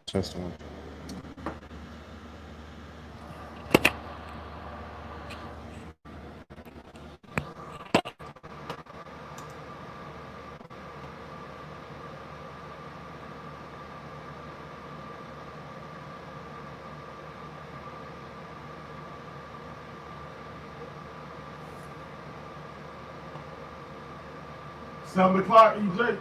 Test one. Seven o'clock, EJ.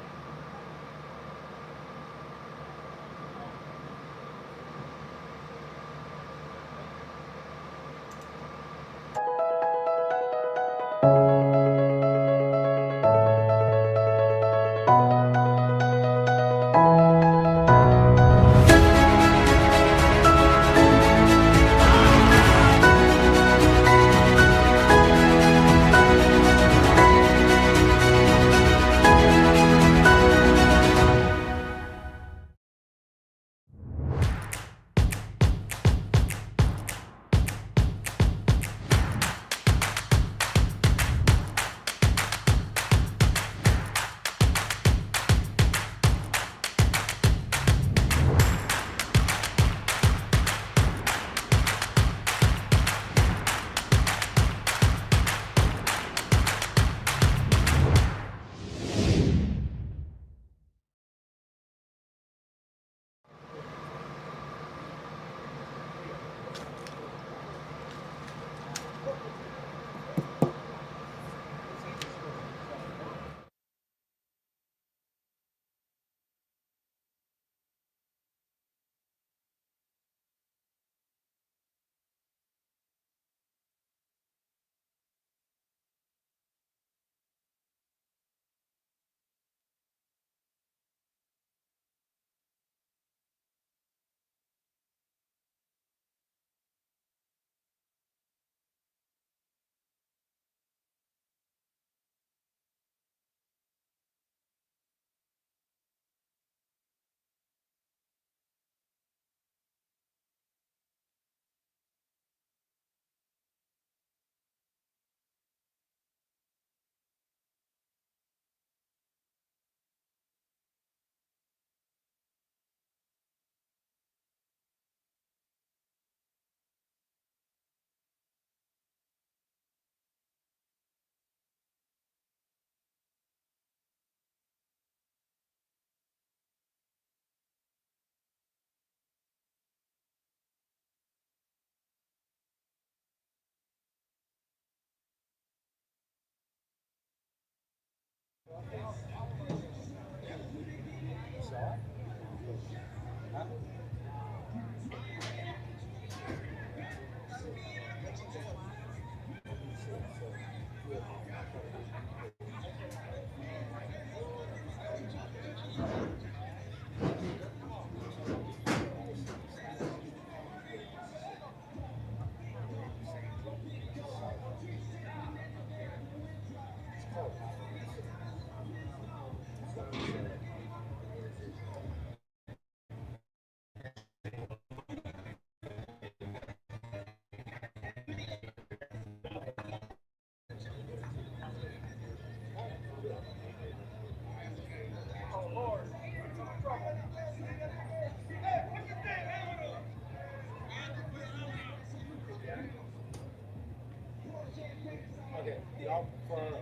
Okay, do y'all prefer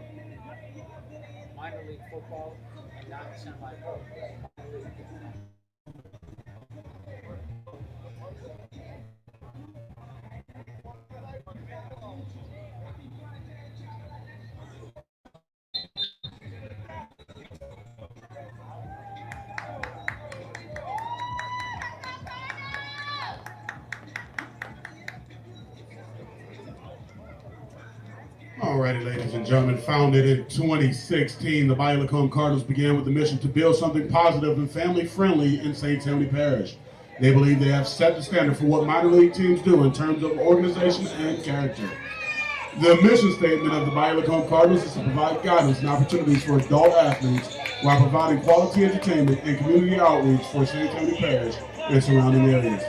minor league football and not semi-pro? Minor league. Alrighty, ladies and gentlemen, founded in 2016, the Bayou Lacombe Cardinals began with the mission to build something positive and family-friendly in St. Tammany Parish. They believe they have set the standard for what minor league teams do in terms of organization and character. The mission statement of the Bayou Lacombe Cardinals is to provide guidance and opportunities for adult athletes while providing quality entertainment and community outreach for St. Tammany Parish and surrounding areas.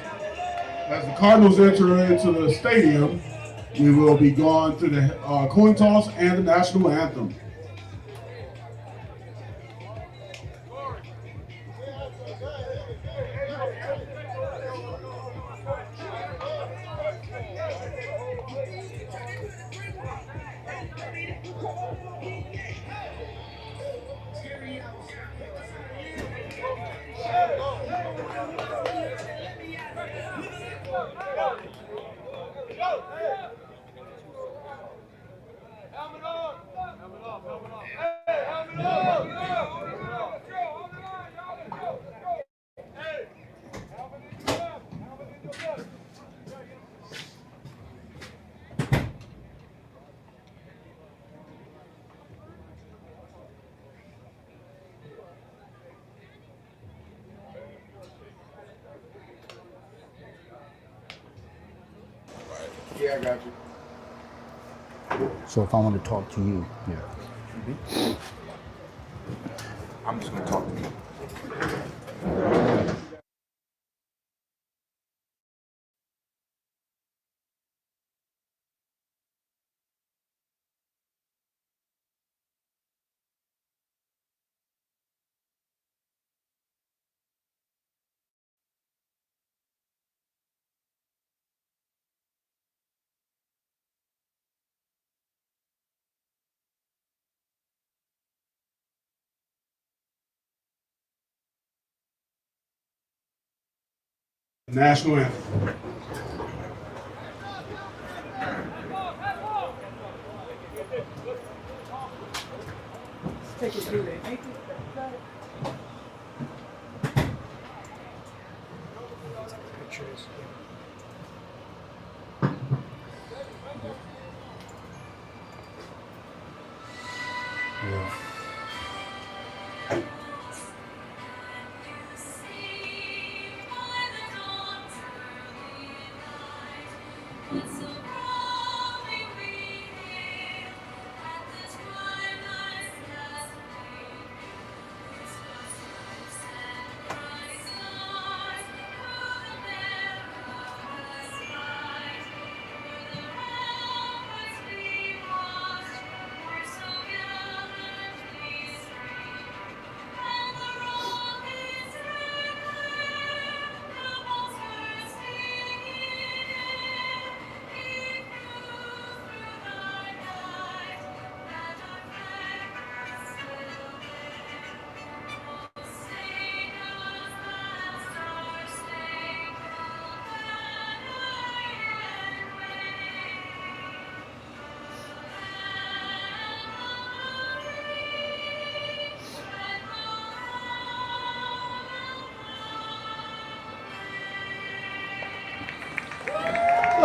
As the Cardinals enter into the stadium, we will be going through the coin toss and the national anthem. Yeah, I got you. So if I want to talk to you, yeah. I'm just gonna talk to you. National anthem. Take it through there. Take it. Pictures. Yeah.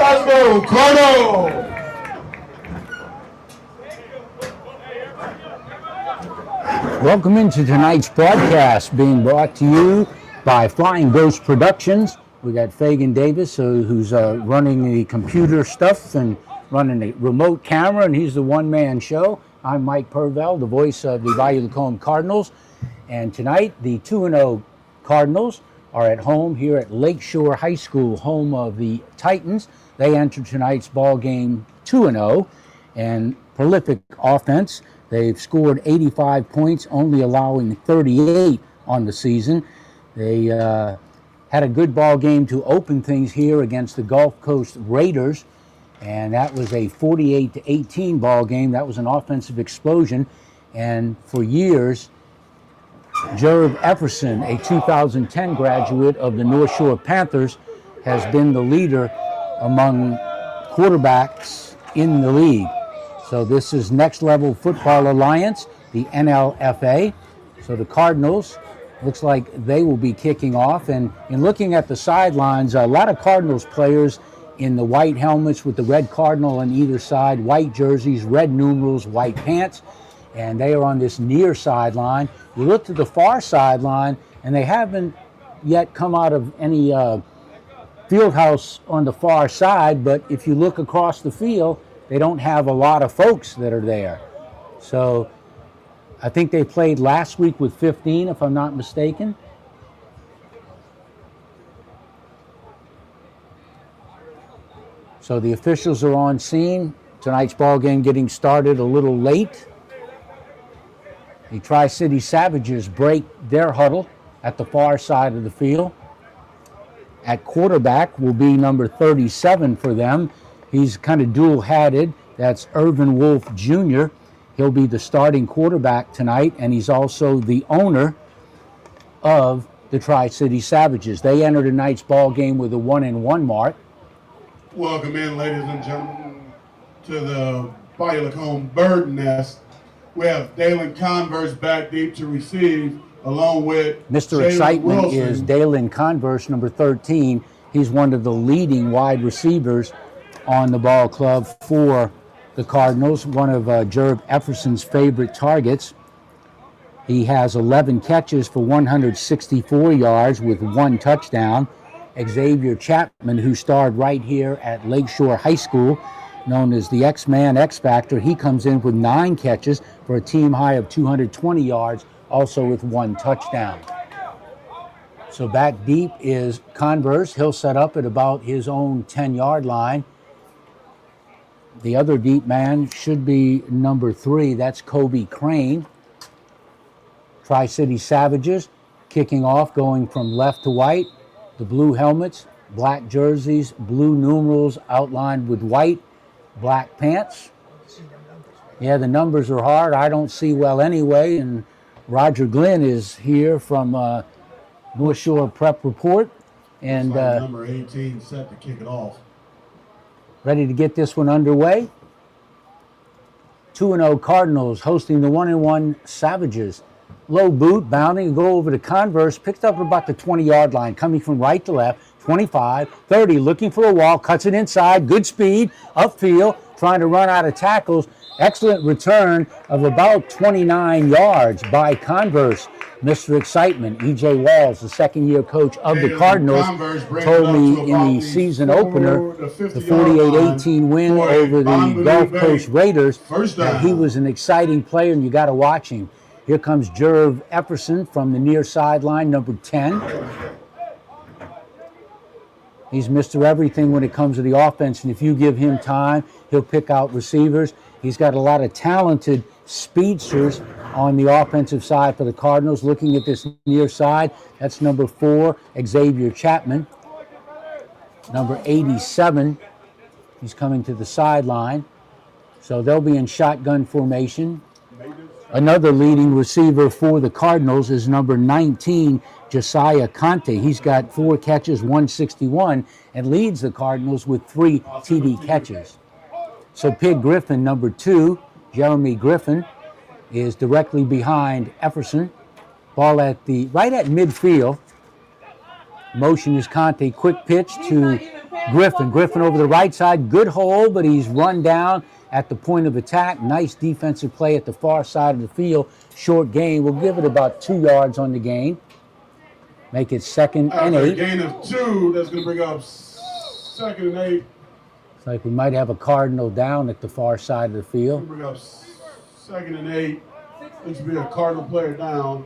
Let's go, Cardinals! Welcome into tonight's broadcast, being brought to you by Flying Ghost Productions. We got Fagan Davis, who's running the computer stuff and running the remote camera, and he's the one-man show. I'm Mike Purvell, the voice of the Bayou Lacombe Cardinals. And tonight, the 2-0 Cardinals are at home here at Lakeshore High School, home of the Titans. They enter tonight's ball game 2-0, and prolific offense. They've scored 85 points, only allowing 38 on the season. They had a good ball game to open things here against the Gulf Coast Raiders, and that was a 48-18 ball game. That was an offensive explosion, and for years, Jerv Efferson, a 2010 graduate of the North Shore Panthers, has been the leader among quarterbacks in the league. So this is Next Level Football Alliance, the NLFA. So the Cardinals, looks like they will be kicking off. And in looking at the sidelines, a lot of Cardinals players in the white helmets with the red cardinal on either side, white jerseys, red numerals, white pants. And they are on this near sideline. You look to the far sideline, and they haven't yet come out of any field house on the far side, but if you look across the field, they don't have a lot of folks that are there. So I think they played last week with 15, if I'm not mistaken. So the officials are on scene. Tonight's ball game getting started a little late. The Tri-City Savages break their huddle at the far side of the field. At quarterback will be number 37 for them. He's kind of dual-hatted. That's Irvin Wolf Jr. He'll be the starting quarterback tonight, and he's also the owner of the Tri-City Savages. They entered tonight's ball game with a 1-1 mark. Welcome in, ladies and gentlemen, to the Bayou Lacombe Bird Nest. We have Dalen Converse back deep to receive, along with Mr. Jalen Excitement Wilson. is Dalen Converse, number 13. He's one of the leading wide receivers on the ball club for the Cardinals, one of Jerv Efferson's favorite targets. He has 11 catches for 164 yards with 1 touchdown. Xavier Chapman, who starred right here at Lakeshore High School, known as the X-Man X-Factor, he comes in with 9 catches for a team high of 220 yards, also with 1 touchdown. So back deep is Converse. He'll set up at about his own 10-yard line. The other deep man should be number 3. That's Kobe Crane. Tri-City Savages kicking off, going from left to right. The blue helmets, black jerseys, blue numerals outlined with white, black pants. Yeah, the numbers are hard. I don't see well anyway. And Roger Glenn is here from North Shore Prep Report. And number 18 set to kick it off. Ready to get this one underway. 2-0 Cardinals hosting the 1-1 Savages. Low boot, bounding, go over to Converse, picked up about the 20-yard line, coming from right to left, 25, 30, looking for a wall, cuts it inside, good speed, upfield, trying to run out of tackles. Excellent return of about 29 yards by Converse. Mr. Excitement, E.J. Walls, the second-year coach of the Cardinals, told me in the season opener, the 48-18 win over the Gulf Coast Raiders, that he was an exciting player and you got to watch him. Here comes Jerv Efferson from the near sideline, number 10. He's Mr. Everything when it comes to the offense, and if you give him time, he'll pick out receivers. He's got a lot of talented speedsters on the offensive side for the Cardinals. Looking at this near side, that's number 4, Xavier Chapman. Number 87, he's coming to the sideline. So they'll be in shotgun formation. Another leading receiver for the Cardinals is number 19, Josiah Conte. He's got 4 catches, 161, and leads the Cardinals with 3 TD catches. So Pig Griffin, number 2, Jeremy Griffin, is directly behind Efferson. Ball at right at midfield. Motion is Conte. Quick pitch to Griffin. Griffin over the right side. Good hole, but he's run down at the point of attack. Nice defensive play at the far side of the field. Short gain. We'll give it about 2 yards on the gain. Make it 2nd and 8. Gain of 2. That's going to bring up 2nd and 8. It's like we might have a Cardinal down at the far side of the field. Bring up 2nd and 8. This should be a Cardinal player down.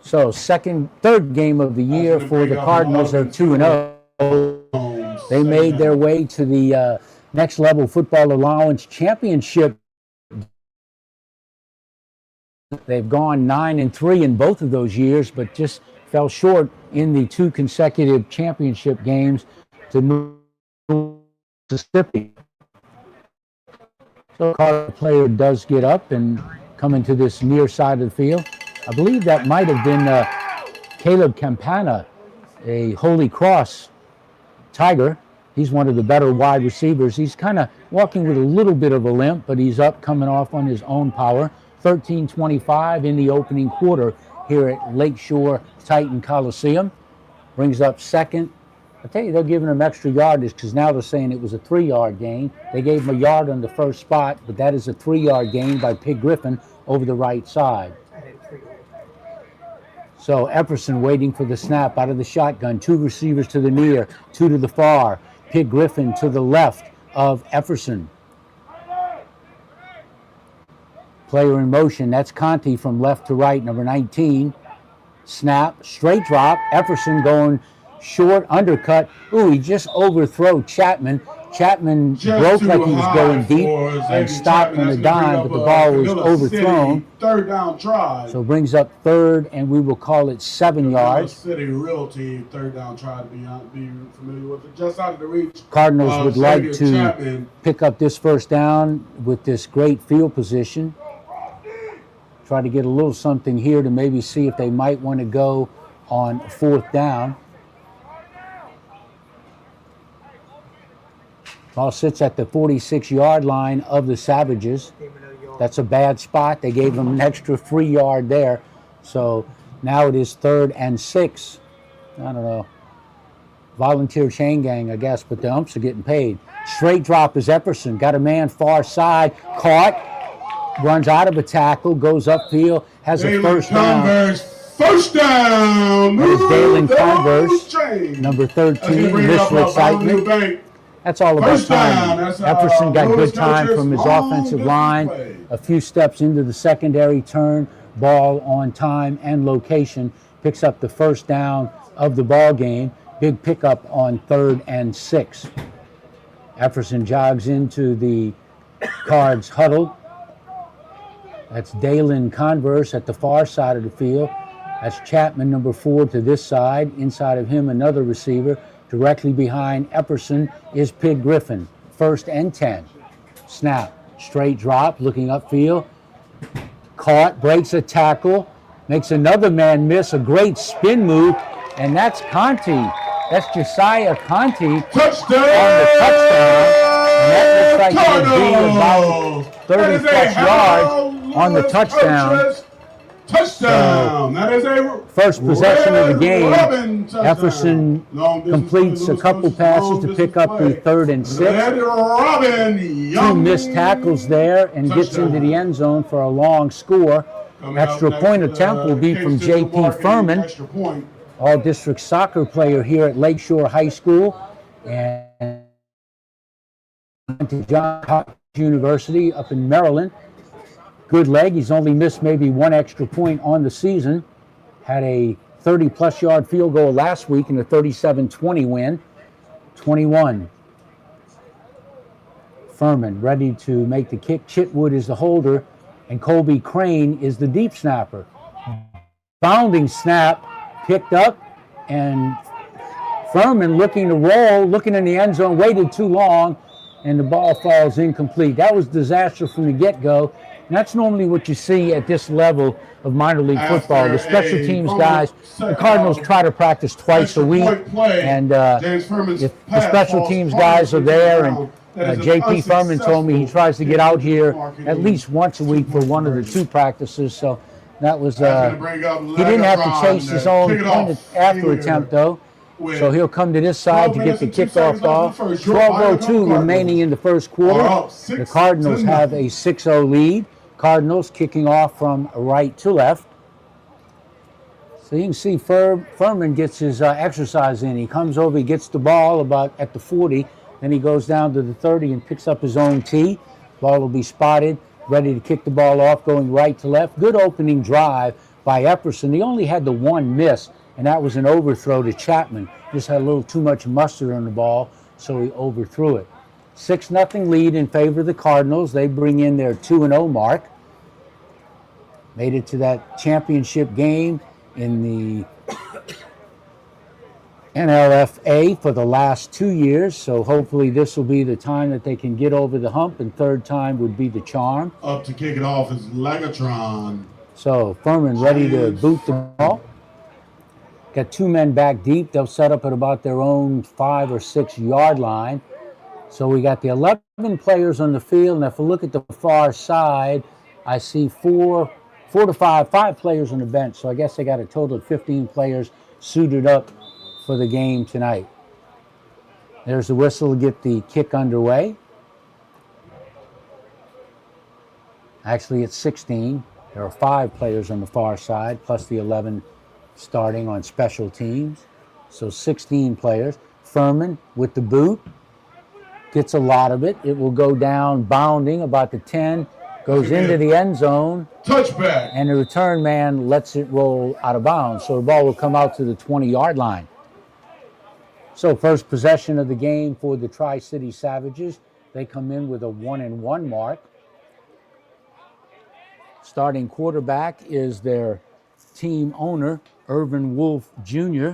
So third game of the year for the Cardinals. They're 2-0. They made their way to the Next Level Football Allowance Championship. They've gone 9-3 in both of those years, but just fell short in the 2 consecutive championship games to Mississippi. So a Cardinal player does get up and come into this near side of the field. I believe that might have been Caleb Campana, a Holy Cross Tiger. He's one of the better wide receivers. He's kind of walking with a little bit of a limp, but he's up, coming off on his own power. 13:25 in the opening quarter here at Lakeshore Titan Coliseum. Brings up 2nd. I tell you, they're giving him extra yardage because now they're saying it was a 3-yard gain. They gave him a yard on the first spot, but that is a 3-yard gain by Pig Griffin over the right side. So Efferson waiting for the snap out of the shotgun. 2 receivers to the near, 2 to the far. Pig Griffin to the left of Efferson. Player in motion, that's Conte from left to right, number 19. Snap, straight drop, Efferson going short, undercut. Ooh, he just overthrew Chapman. Chapman broke like he was going deep and stopped on a dime, but the ball was overthrown. 3rd down try. So brings up 3rd, and we will call it 7 yards. City Realty 3rd down try to be familiar with it. Just out of the reach. Cardinals would like to Chapman. pick up this 1st down with this great field position. Try to get a little something here to maybe see if they might want to go on 4th down. Ball sits at the 46-yard line of the Savages. That's a bad spot. They gave him an extra 3 yard there. So now it is 3rd and 6. I don't know. Volunteer chain gang, I guess, but the umps are getting paid. Straight drop is Epperson. Got a man far side. Caught. Runs out of a tackle. Goes upfield. Has a first down. First down. That is Dalen Converse, number 13. Missed with excitement. That's all about time. Epperson got good time from his offensive line. A few steps into the secondary turn. Ball on time and location. Picks up the first down of the ball game. Big pickup on 3rd and 6. Epperson jogs into the Cards huddle. That's Dalen Converse at the far side of the field. That's Chapman, number 4, to this side. Inside of him, another receiver. Directly behind Epperson is Pig Griffin. 1st and 10. Snap. Straight drop, looking upfield. Caught, breaks a tackle. Makes another man miss. A great spin move. And that's Conti. That's Josiah Conti Touchdown! on the touchdown. And that looks like it'll be about 30 plus yards on the touchdown. Touchdown! That is a First possession of the game. Robin touchdown. Epperson completes a couple passes to pick up the 3rd and 6. Robin, 2 missed tackles there and gets into the end zone for a long score. Extra point attempt will be from J.P. Furman, all-district soccer player here at Lakeshore High School, and went to Johns Hopkins University up in Maryland. Good leg. He's only missed maybe 1 extra point on the season. Had a 30-plus yard field goal last week in a 37-20 win. 21. Furman ready to make the kick. Chitwood is the holder, and Colby Crane is the deep snapper. Bounding snap, picked up, and Furman looking to roll, looking in the end zone, waited too long, and the ball falls incomplete. That was disaster from the get-go. And that's normally what you see at this level of minor league football. The special teams guys, the Cardinals try to practice twice a week, and if the special teams guys are there, and J.P. Furman told me he tries to get out here at least once a week for one of the 2 practices. So that was, he didn't have to chase his own point after attempt, though. So he'll come to this side to get the kickoff ball. 12:02 remaining in the first quarter. The Cardinals have a 6-0 lead. Cardinals kicking off from right to left. So you can see Furman gets his exercise in. He comes over, he gets the ball about at the 40, then he goes down to the 30 and picks up his own tee. Ball will be spotted, ready to kick the ball off, going right to left. Good opening drive by Epperson. He only had the 1 miss, and that was an overthrow to Chapman. Just had a little too much mustard on the ball, so he overthrew it. 6-0 lead in favor of the Cardinals. They bring in their 2-0 mark. Made it to that championship game in the NLFA for the last 2 years, so hopefully this will be the time that they can get over the hump, and 3rd time would be the charm. Up to kick it off is Lagatron. So Furman ready to boot the ball. Got 2 men back deep. They'll set up at about their own 5 or 6 yard line. So we got the 11 players on the field, and if I look at the far side, I see 4 to 5 players on the bench. So I guess they got a total of 15 players suited up for the game tonight. There's the whistle to get the kick underway. Actually, it's 16. There are 5 players on the far side, plus the 11 starting on special teams. So 16 players. Furman with the boot. Gets a lot of it. It will go down bounding about the 10. Goes into the end zone. Touchback. And the return man lets it roll out of bounds. So the ball will come out to the 20-yard line. So first possession of the game for the Tri-City Savages. They come in with a 1-1 mark. Starting quarterback is their team owner, Irvin Wolf Jr.,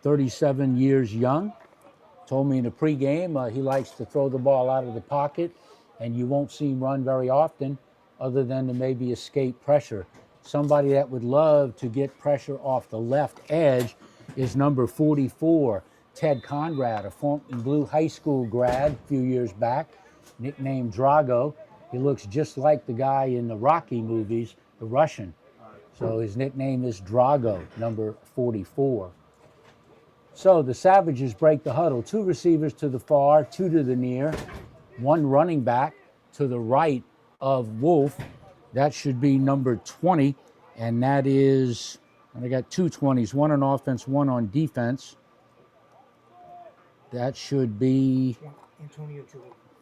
37 years young. Told me in the pregame he likes to throw the ball out of the pocket, and you won't see him run very often other than to maybe escape pressure. Somebody that would love to get pressure off the left edge is number 44, Ted Conrad, a Fontainebleau High School grad a few years back, nicknamed Drago. He looks just like the guy in the Rocky movies, the Russian. So his nickname is Drago, number 44. So the Savages break the huddle. 2 receivers to the far, 2 to the near, 1 running back to the right of Wolf. That should be number 20, and that is, and I got 2 20s, 1 on offense, 1 on defense. That should be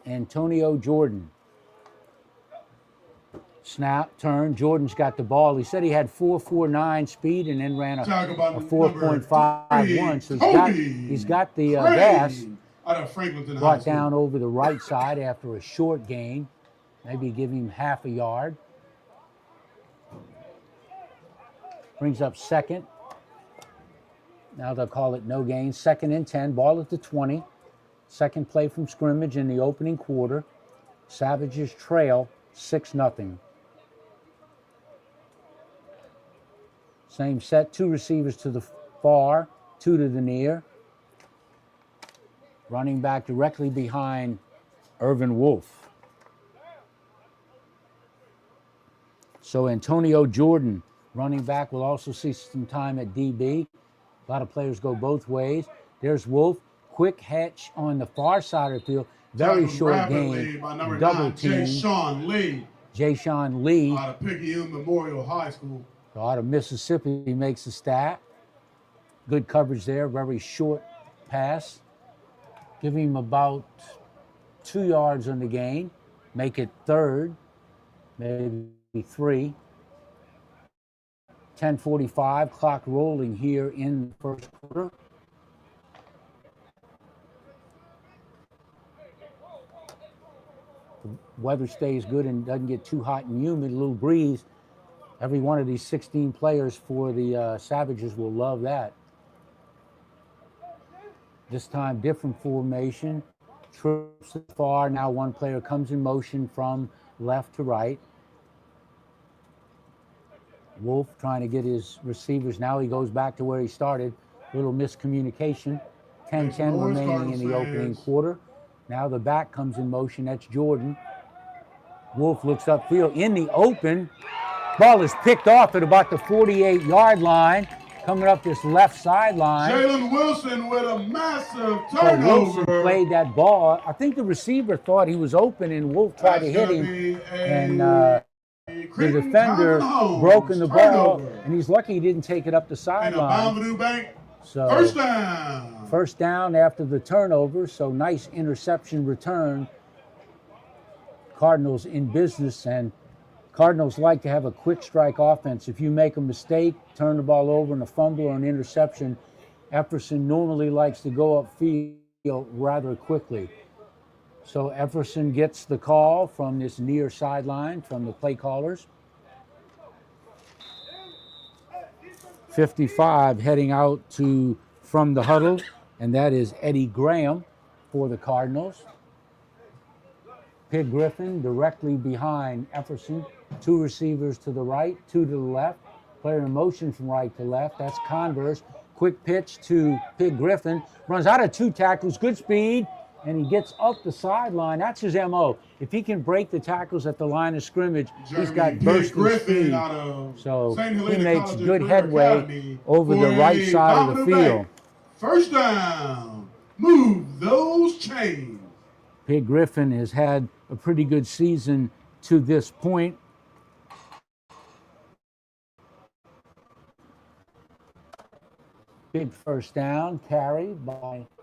Antonio Jordan. Snap, turn. Jordan's got the ball. He said he had 4.49 speed and then ran a 4.51. So he's got the gas. Brought down over the right side after a short gain. Maybe give him half a yard. Brings up second. Now they'll call it no gain. 2nd and 10. Ball at the 20. Second play from scrimmage in the opening quarter. Savages trail 6-0. Same set. 2 receivers to the far, 2 to the near. Running back directly behind Irvin Wolf. So Antonio Jordan, running back, will also see some time at DB. A lot of players go both ways. There's Wolf. Quick hatch on the far side of the field. Very short game. Double team. Jay-Sean Lee. Out of Pregame Memorial High School. Out of Mississippi, he makes a stat. Good coverage there. Very short pass. Give him about 2 yards on the gain. Make it 3rd. Maybe 3. 10:45, clock rolling here in the first quarter. The weather stays good and doesn't get too hot and humid, a little breeze. Every one of these 16 players for the Savages will love that. This time, different formation. Trips far. Now one player comes in motion from left to right. Wolf trying to get his receivers. Now he goes back to where he started. Little miscommunication. 10-10 remaining in the opening quarter. Now the back comes in motion. That's Jordan. Wolf looks upfield in the open. Ball is picked off at about the 48-yard line. Coming up this left sideline. Jalen Wilson with a massive So turnover. Wilson played that ball. I think the receiver thought he was open and Wolf tried to hit him. And the defender broken the ball. And he's lucky he didn't take it up the sideline. So first down after the turnover. So nice interception return. Cardinals in business, and Cardinals like to have a quick strike offense. If you make a mistake, turn the ball over in a fumble or an interception, Efferson normally likes to go upfield rather quickly. So Efferson gets the call from this near sideline from the play callers. 55 heading out from the huddle, and that is Eddie Graham for the Cardinals. Pig Griffin directly behind Efferson. 2 receivers to the right, 2 to the left. Player in motion from right to left. That's Converse. Quick pitch to Pig Griffin. Runs out of 2 tackles, good speed, and he gets up the sideline. That's his MO. If he can break the tackles at the line of scrimmage, he's got bursting speed. So he makes good headway over the right side of the field. First down. Move those chains. Pig Griffin has had a pretty good season to this point. Big first down carry by